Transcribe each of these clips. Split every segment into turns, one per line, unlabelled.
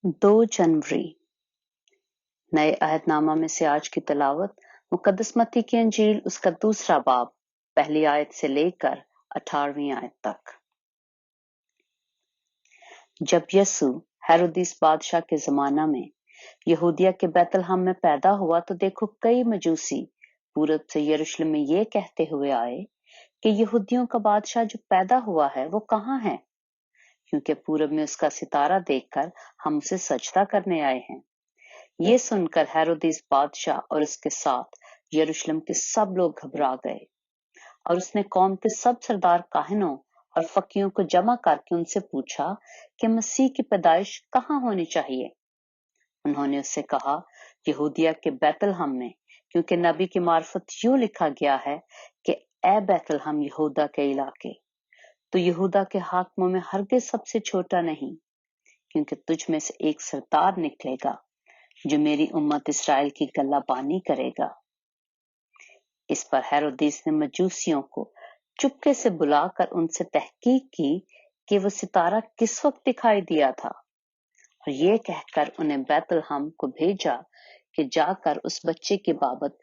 2 जनवरी। नए अहदनामा में से आज की तिलावत मुकद्दस मत्ती की अंजील उसका दूसरा बाब पहली आयत से लेकर 18वीं आयत तक। जब यसु हेरोदिस बादशाह के जमाना में यहूदिया के बैतलहम में पैदा हुआ तो देखो कई मजूसी पूरब से यरूशलेम में ये कहते हुए आए कि यहूदियों का बादशाह जो पैदा हुआ है वो कहाँ है, क्योंकि पूरब में उसका सितारा देखकर हम उसे सजदा करने आए हैं। ये सुनकर हेरोदिस बादशाह और उसके साथ यरूशलेम के सब लोग घबरा गए और उसने कौम के सब सरदार काहिनों और फकीरों को जमा करके उनसे पूछा कि मसीह की पैदाइश कहाँ होनी चाहिए। उन्होंने उससे कहा, यहूदिया के बैतलहम में, क्योंकि नबी की मार्फत यूं लिखा गया है कि ए बैतलहम यहूदा के इलाके, तो यहूदा के हाकिमों में हरगिज सबसे छोटा नहीं, क्योंकि तुझ में से एक सरदार निकलेगा जो मेरी उम्मत इस्राएल की गल्लाबानी करेगा। इस पर हेरोदिस ने मजूसियों को चुपके से बुलाकर उनसे तहकीक की कि वो सितारा किस वक्त दिखाई दिया था, और ये कहकर उन्हें बैतलहम को भेजा कि जाकर उस बच्चे की बाबत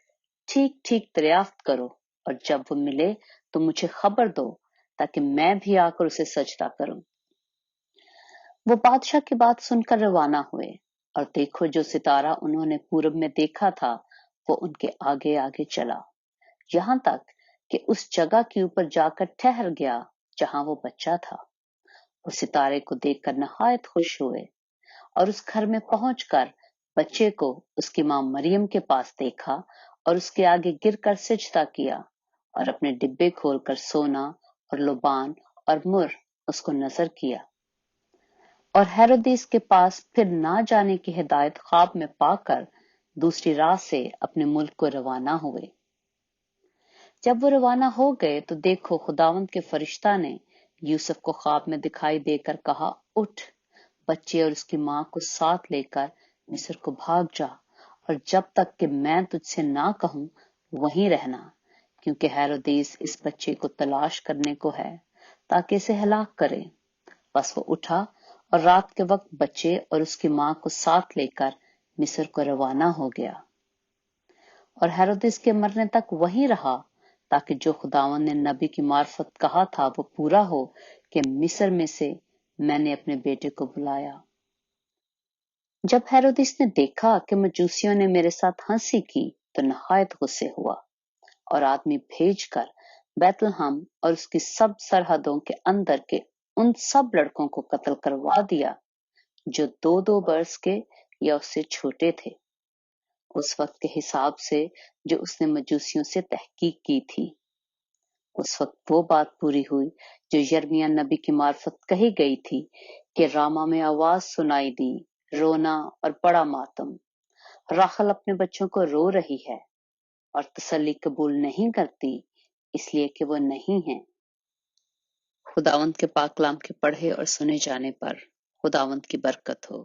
ठीक ठीक दरियाफ्त करो, और जब वो मिले तो मुझे खबर दो ताकि मैं भी आकर उसे सजदा करूं। वो बादशाह की बात सुनकर रवाना हुए, और देखो जो सितारा उन्होंने पूरब में देखा था वो उनके आगे आगे चला, यहाँ तक कि उस जगह के ऊपर जाकर ठहर गया जहां वो बच्चा था। वो सितारे को देखकर नहायत खुश हुए, और उस घर में पहुंचकर बच्चे को उसकी मां मरियम के पास देखा और उसके आगे गिरकर सिजदा किया, और अपने डिब्बे खोलकर सोना और लुबान और मुर उसको नजर किया। और हेरोदिस के पास फिर ना जाने की हिदायत ख्वाब में पाकर दूसरी राह से अपने मुल्क को रवाना हुए। जब वो रवाना हो गए तो देखो खुदावंद के फरिश्ता ने यूसुफ को ख्वाब में दिखाई देकर कहा, उठ, बच्चे और उसकी मां को साथ लेकर मिस्र को भाग जा, और जब तक कि मैं तुझसे ना कहूं वहीं रहना, क्योंकि हेरोदिस इस बच्चे को तलाश करने को है ताकि इसे हलाक करे। बस वो उठा और रात के वक्त बच्चे और उसकी मां को साथ लेकर मिस्र को रवाना हो गया, और हेरोदिस के मरने तक वहीं रहा ताकि जो खुदावन ने नबी की मार्फत कहा था वो पूरा हो कि मिस्र में से मैंने अपने बेटे को बुलाया। जब हेरोदिस ने देखा कि मजूसियों ने मेरे साथ हंसी की तो नहायत गुस्से हुआ, और आदमी भेजकर बैतलहम और उसकी सब सरहदों के अंदर के उन सब लड़कों को कत्ल करवा दिया जो 2-2 बरस के या उससे छोटे थे, उस वक्त के हिसाब से जो उसने मजूसियों से तहकीक की थी। उस वक्त वो बात पूरी हुई जो यिर्मयाह नबी की मार्फत कही गई थी कि रामा में आवाज सुनाई दी, रोना और बड़ा मातम। राखल अपने बच्चों को रो रही है और तसल्ली कबूल नहीं करती, इसलिए कि वो नहीं है। खुदावंद के पाक कलाम के पढ़े और सुने जाने पर खुदावंद की बरकत हो।